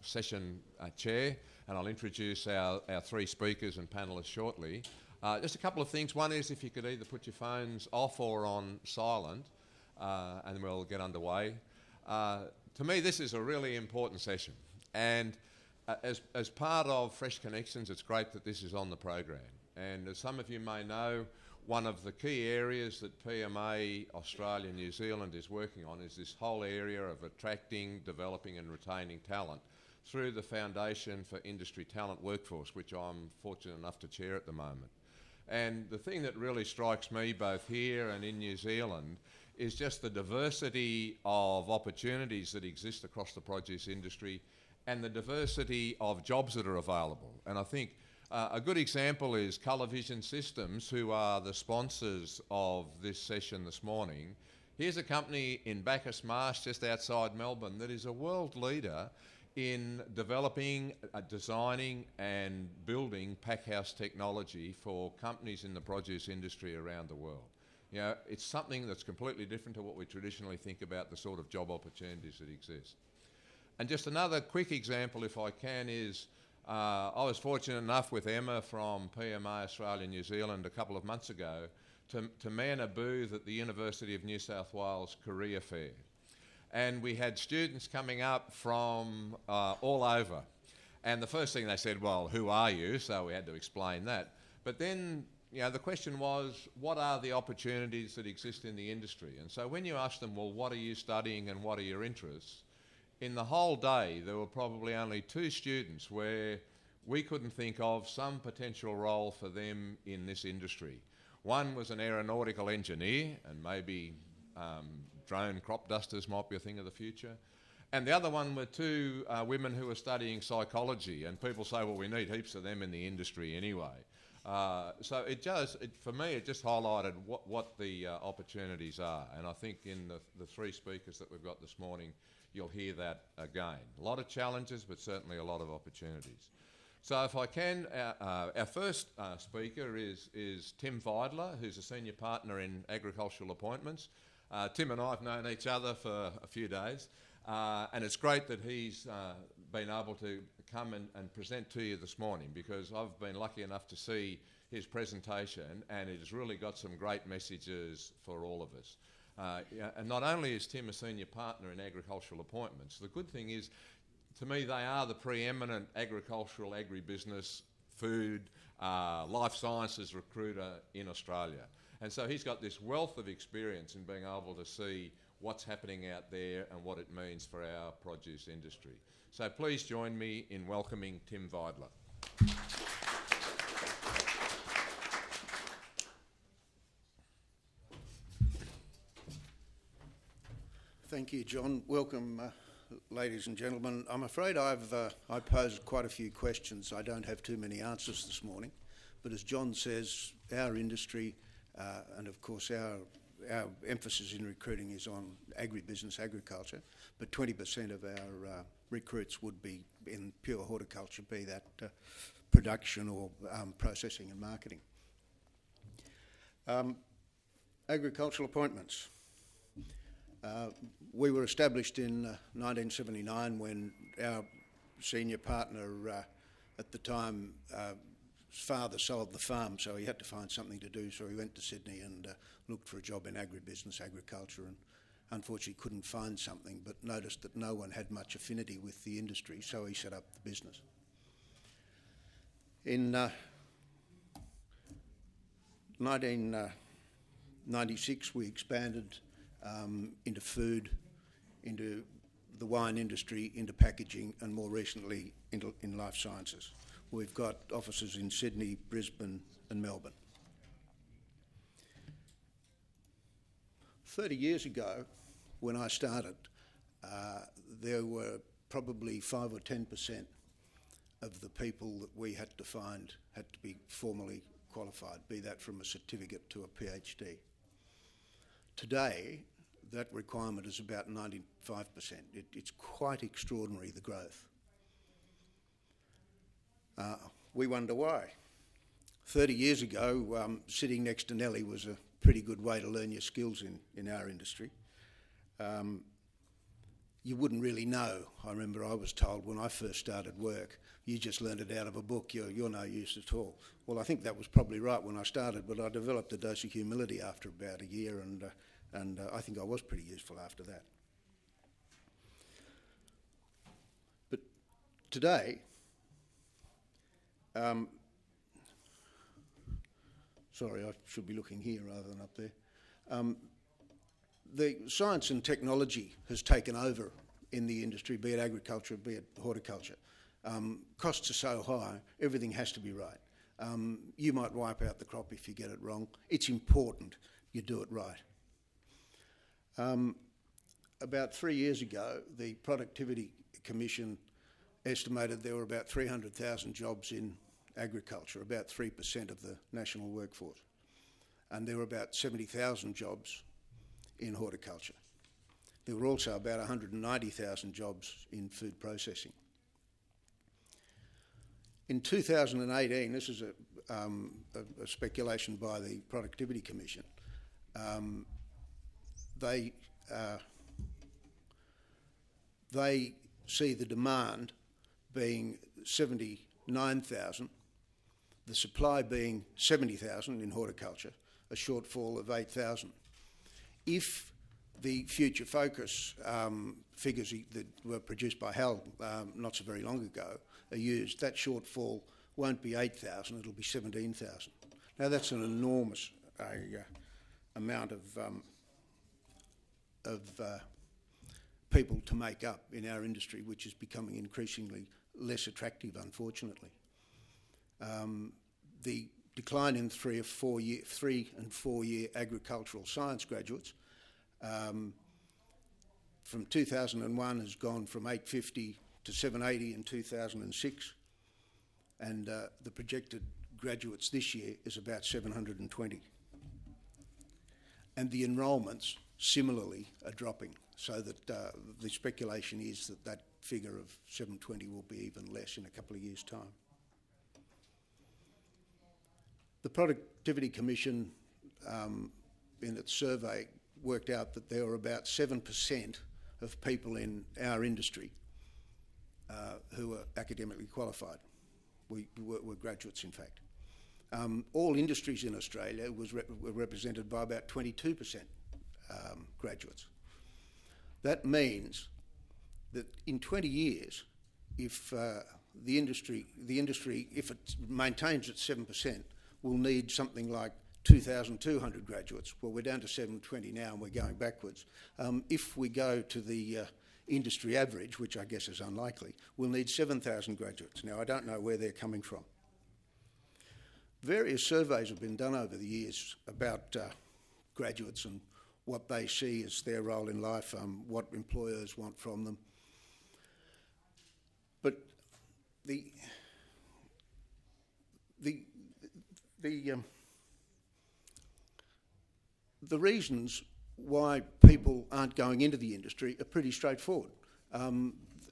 session chair, and I'll introduce our three speakers and panellists shortly. Just a couple of things. One is if you could either put your phones off or on silent, and we'll get underway. To me, this is a really important session, and as part of Fresh Connections, it's great that this is on the program. And as some of you may know, one of the key areas that PMA Australia New Zealand is working on is this whole area of attracting, developing and retaining talent through the Foundation for Industry Talent Workforce, which I'm fortunate enough to chair at the moment. And the thing that really strikes me both here and in New Zealand is just the diversity of opportunities that exist across the produce industry and the diversity of jobs that are available. And I think a good example is Colour Vision Systems, who are the sponsors of this session this morning. Here's a company in Bacchus Marsh, just outside Melbourne, that is a world leader in developing, designing and building packhouse technology for companies in the produce industry around the world. You know, it's something that's completely different to what we traditionally think about the sort of job opportunities that exist. And just another quick example, if I can, is I was fortunate enough with Emma from PMA Australia New Zealand a couple of months ago to man a booth at the University of New South Wales Career Fair. And we had students coming up from all over. And the first thing they said, well, who are you? So we had to explain that. But then, you know, the question was, what are the opportunities that exist in the industry? And so when you ask them, well, what are you studying and what are your interests? In the whole day, there were probably only 2 students where we couldn't think of some potential role for them in this industry. One was an aeronautical engineer, and maybe drone crop dusters might be a thing of the future. And the other one were 2 women who were studying psychology, and people say, well, we need heaps of them in the industry anyway. So for me, it just highlighted what the opportunities are. And I think in the 3 speakers that we've got this morning, you'll hear that again. A lot of challenges, but certainly a lot of opportunities. So if I can, our first speaker is Tim Vidler, who's a senior partner in agricultural appointments. Tim and I have known each other for a few days, and it's great that he's been able to come and present to you this morning, because I've been lucky enough to see his presentation, and it has really got some great messages for all of us. And not only is Tim a senior partner in agricultural appointments, the good thing is, to me, they are the preeminent agricultural, agribusiness, food, life sciences recruiter in Australia. And so he's got this wealth of experience in being able to see what's happening out there and what it means for our produce industry. So please join me in welcoming Tim Vidler. Thank you, John. Welcome, ladies and gentlemen. I'm afraid I posed quite a few questions. I don't have too many answers this morning, but as John says, our industry and of course our emphasis in recruiting is on agribusiness, agriculture, but 20% of our recruits would be in pure horticulture, be that production or processing and marketing. Agricultural appointments. We were established in 1979 when our senior partner at the time, his father sold the farm, so he had to find something to do, so he went to Sydney and looked for a job in agribusiness, agriculture, and unfortunately couldn't find something, but noticed that no one had much affinity with the industry, so he set up the business. In 1996 we expanded into food, into the wine industry, into packaging, and more recently in life sciences. We've got offices in Sydney, Brisbane and Melbourne. 30 years ago, when I started, there were probably 5 or 10% of the people that we had to find had to be formally qualified, be that from a certificate to a PhD. Today, that requirement is about 95%. It's quite extraordinary, the growth. We wonder why. 30 years ago, sitting next to Nellie was a pretty good way to learn your skills in our industry. you wouldn't really know. I remember I was told when I first started work, you just learned it out of a book, you're no use at all. Well, I think that was probably right when I started, but I developed a dose of humility after about a year, and I think I was pretty useful after that. But today, sorry, I should be looking here rather than up there. The science and technology has taken over in the industry, be it agriculture, be it horticulture. Costs are so high, everything has to be right. You might wipe out the crop if you get it wrong. It's important you do it right. About 3 years ago, the Productivity Commission estimated there were about 300,000 jobs in agriculture, about 3% of the national workforce. And there were about 70,000 jobs in horticulture. There were also about 190,000 jobs in food processing. In 2018, this is a speculation by the Productivity Commission, they see the demand being 79,000, the supply being 70,000 in horticulture, a shortfall of 8,000. If the Future Focus figures that were produced by HAL not so very long ago are used, that shortfall won't be 8,000, it'll be 17,000. Now that's an enormous amount of people to make up in our industry, which is becoming increasingly less attractive, unfortunately. The decline in 3 and 4 year agricultural science graduates from 2001 has gone from 850 to 780 in 2006, and the projected graduates this year is about 720. And the enrolments similarly are dropping, so that the speculation is that that figure of 720 will be even less in a couple of years' time. The Productivity Commission, in its survey, worked out that there were about 7% of people in our industry who were academically qualified. Were graduates, in fact. All industries in Australia were represented by about 22% graduates. That means that in 20 years, if the industry, if it maintains its 7%, will need something like 2,200 graduates. Well, we're down to 720 now and we're going backwards. If we go to the industry average, which I guess is unlikely, we'll need 7,000 graduates. Now, I don't know where they're coming from. Various surveys have been done over the years about graduates and what they see as their role in life, what employers want from them. But the reasons why people aren't going into the industry are pretty straightforward.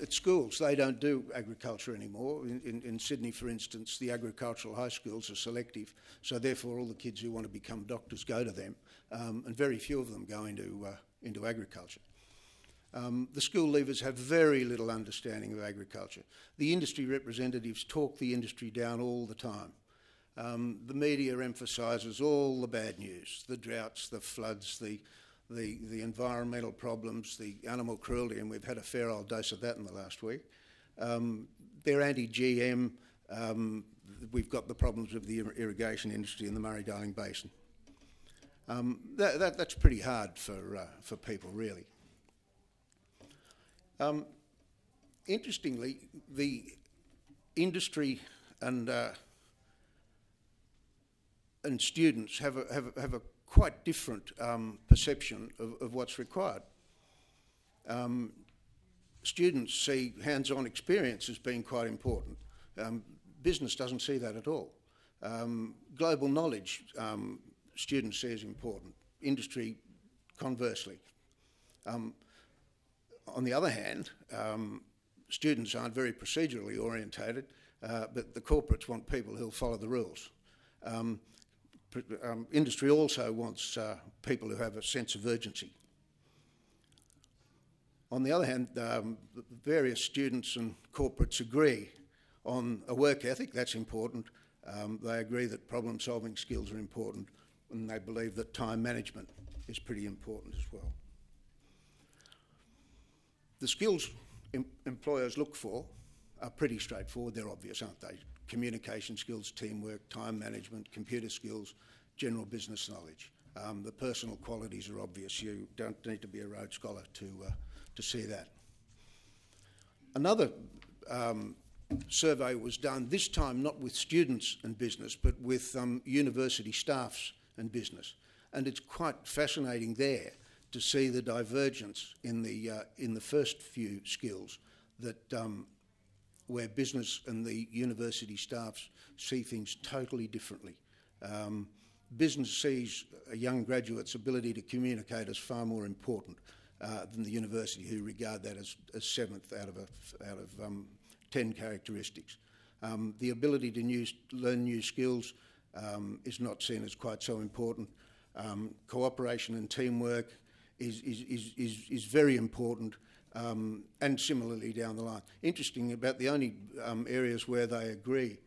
At schools, they don't do agriculture anymore. In Sydney, for instance, the agricultural high schools are selective, so therefore all the kids who want to become doctors go to them, and very few of them go into agriculture. The school leavers have very little understanding of agriculture. The industry representatives talk the industry down all the time. The media emphasises all the bad news, the droughts, the floods, the environmental problems, the animal cruelty, and we've had a fair old dose of that in the last week. They're anti-GM. We've got the problems of the irrigation industry in the Murray-Darling Basin. That's pretty hard for people, really. Interestingly, the industry and students have a quite different perception of what's required. Students see hands-on experience as being quite important. Business doesn't see that at all. Global knowledge, students see as important. Industry, conversely. On the other hand, students aren't very procedurally orientated, but the corporates want people who'll follow the rules. Industry also wants people who have a sense of urgency. On the other hand, various students and corporates agree on a work ethic. That's important. They agree that problem-solving skills are important, and they believe that time management is pretty important as well. The skills employers look for are pretty straightforward. They're obvious, aren't they? Communication skills, teamwork, time management, computer skills, general business knowledge. The personal qualities are obvious. You don't need to be a Rhodes Scholar to see that. Another survey was done, this time not with students and business, but with university staffs and business. And it's quite fascinating there to see the divergence in the first few skills that where business and the university staffs see things totally differently. Business sees a young graduate's ability to communicate as far more important than the university, who regard that as seventh out of 10 characteristics. The ability to learn new skills is not seen as quite so important. Cooperation and teamwork is very important, and similarly down the line. Interesting, about the only areas where they agree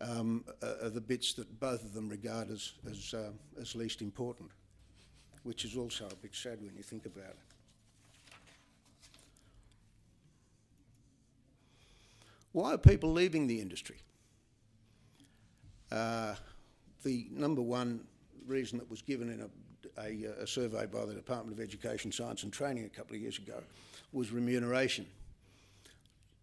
are the bits that both of them regard as least important, which is also a bit sad when you think about it. Why are people leaving the industry? The number one reason that was given in a survey by the Department of Education, Science and Training a couple of years ago was remuneration,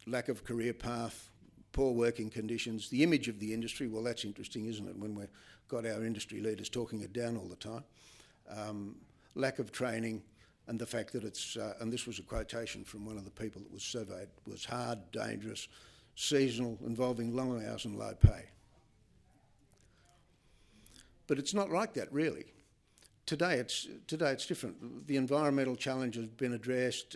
lack of career path, poor working conditions, the image of the industry. Well, that's interesting, isn't it, when we've got our industry leaders talking it down all the time. Lack of training, and the fact that it's, and this was a quotation from one of the people that was surveyed, was hard, dangerous, seasonal, involving long hours and low pay. But it's not like that, really. Today it's different. The environmental challenge has been addressed.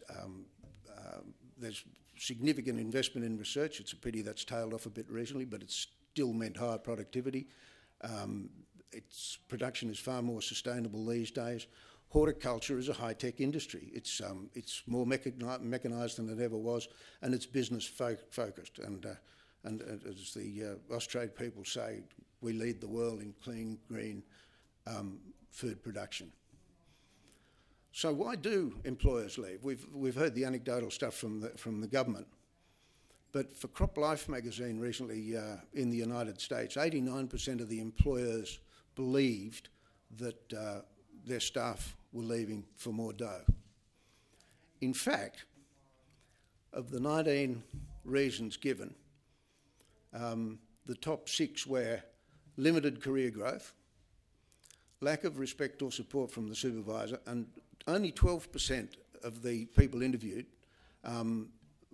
There's significant investment in research. It's a pity that's tailed off a bit recently, but it's still meant higher productivity. Its production is far more sustainable these days. Horticulture is a high-tech industry. It's more mechanised than it ever was, and it's business focused. And as the Austrade people say, we lead the world in clean, green food production. So why do employers leave? We've heard the anecdotal stuff from the government, but for Crop Life magazine recently in the United States, 89% of the employers believed that their staff were leaving for more dough. In fact, of the 19 reasons given, the top 6 were limited career growth, lack of respect or support from the supervisor, and only 12% of the people interviewed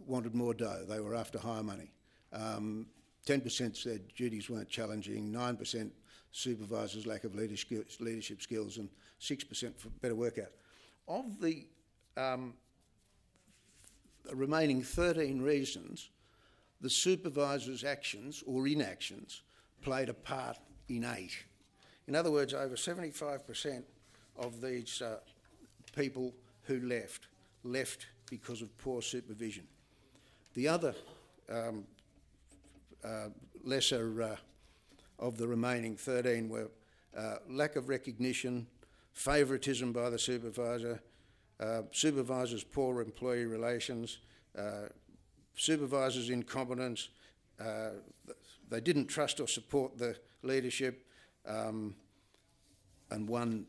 wanted more dough. They were after higher money. 10% said duties weren't challenging, 9% supervisors' lack of leadership skills, and 6% for better workout. Of the remaining 13 reasons, the supervisor's actions or inactions played a part in 8. In other words, over 75% of these people who left because of poor supervision. The other lesser of the remaining 13 were lack of recognition, favouritism by the supervisor, supervisors' poor employee relations, supervisors' incompetence, they didn't trust or support the leadership, and 1%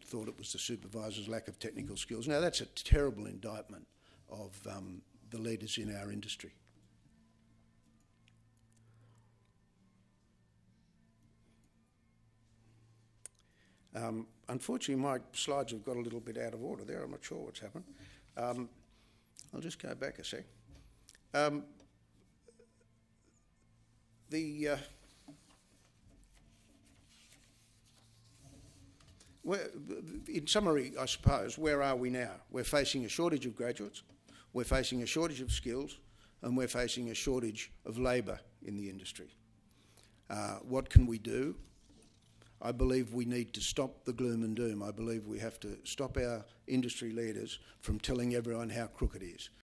thought it was the supervisor's lack of technical skills. Now, that's a terrible indictment of the leaders in our industry. Unfortunately, my slides have got a little bit out of order there. I'm not sure what's happened. I'll just go back a sec. In summary, I suppose, where are we now? We're facing a shortage of graduates, we're facing a shortage of skills, and we're facing a shortage of labour in the industry. What can we do? I believe we need to stop the gloom and doom. I believe we have to stop our industry leaders from telling everyone how crooked it is.